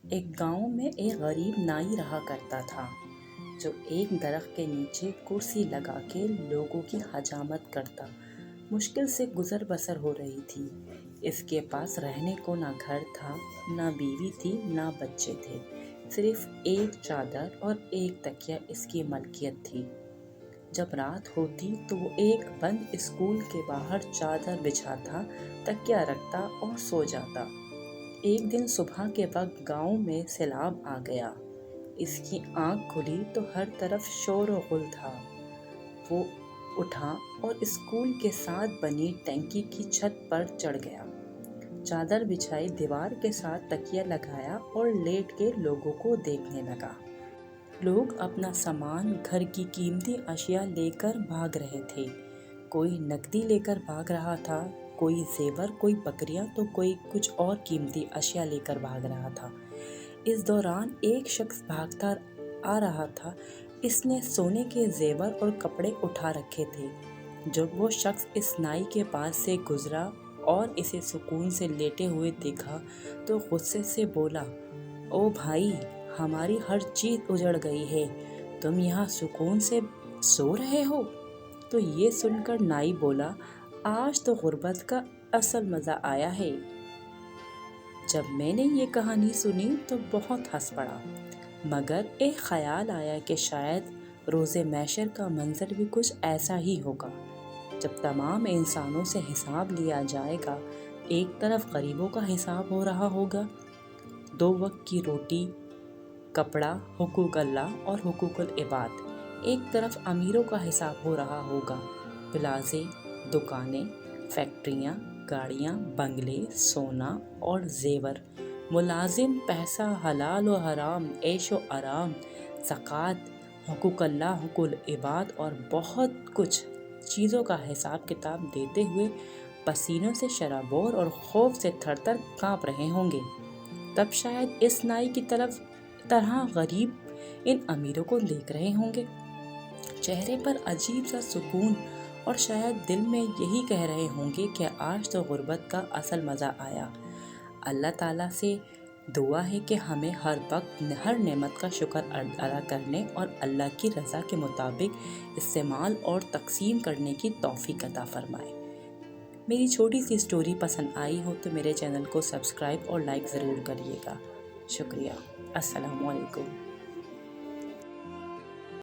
ایک گاؤں میں ایک غریب نائی رہا کرتا تھا جو ایک درخت کے نیچے کرسی لگا کے لوگوں کی حجامت کرتا۔ مشکل سے گزر بسر ہو رہی تھی۔ اس کے پاس رہنے کو نہ گھر تھا، نہ بیوی تھی، نہ بچے تھے۔ صرف ایک چادر اور ایک تکیہ اس کی ملکیت تھی۔ جب رات ہوتی تو وہ ایک بند اسکول کے باہر چادر بچھاتا، تکیہ رکھتا اور سو جاتا۔ ایک دن صبح کے وقت گاؤں میں سیلاب آ گیا۔ اس کی آنکھ کھلی تو ہر طرف شور و غل تھا۔ وہ اٹھا اور اسکول کے ساتھ بنی ٹینکی کی چھت پر چڑھ گیا۔ چادر بچھائی، دیوار کے ساتھ تکیہ لگایا اور لیٹ کے لوگوں کو دیکھنے لگا۔ لوگ اپنا سامان، گھر کی قیمتی اشیاء لے کر بھاگ رہے تھے۔ کوئی نقدی لے کر بھاگ رہا تھا، کوئی زیور، کوئی بکریاں تو کوئی کچھ اور قیمتی اشیاء لے کر بھاگ رہا تھا۔ اس دوران ایک شخص بھاگتا آ رہا تھا۔ اس نے سونے کے زیور اور کپڑے اٹھا رکھے تھے۔ جب وہ شخص اس نائی کے پاس سے گزرا اور اسے سکون سے لیٹے ہوئے دیکھا تو غصے سے بولا، او بھائی، ہماری ہر چیز اجڑ گئی ہے، تم یہاں سکون سے سو رہے ہو؟ تو یہ سن کر نائی بولا، آج تو غربت کا اصل مزہ آیا ہے۔ جب میں نے یہ کہانی سنی تو بہت ہنس پڑا، مگر ایک خیال آیا کہ شاید روز محشر کا منظر بھی کچھ ایسا ہی ہوگا، جب تمام انسانوں سے حساب لیا جائے گا۔ ایک طرف غریبوں کا حساب ہو رہا ہوگا، 2 وقت کی روٹی، کپڑا، حقوق اللہ اور حقوق العباد۔ ایک طرف امیروں کا حساب ہو رہا ہوگا، پلازے، دکانیں، فیکٹریاں، گاڑیاں، بنگلے، سونا اور زیور، ملازم، پیسہ، حلال و حرام، عیش و آرام، زکوٰۃ، حقوق اللہ، حقوق العباد اور بہت کچھ چیزوں کا حساب کتاب دیتے ہوئے پسینوں سے شرابور اور خوف سے تھر تھر کانپ رہے ہوں گے۔ تب شاید اس نائی کی طرح غریب ان امیروں کو دیکھ رہے ہوں گے، چہرے پر عجیب سا سکون، اور شاید دل میں یہی کہہ رہے ہوں گے کہ آج تو غربت کا اصل مزہ آیا۔ اللہ تعالیٰ سے دعا ہے کہ ہمیں ہر وقت ہر نعمت کا شکر ادا کرنے اور اللہ کی رضا کے مطابق استعمال اور تقسیم کرنے کی توفیق عطا فرمائے۔ میری چھوٹی سی اسٹوری پسند آئی ہو تو میرے چینل کو سبسکرائب اور لائک ضرور کریے گا۔ شکریہ۔ السلام علیکم۔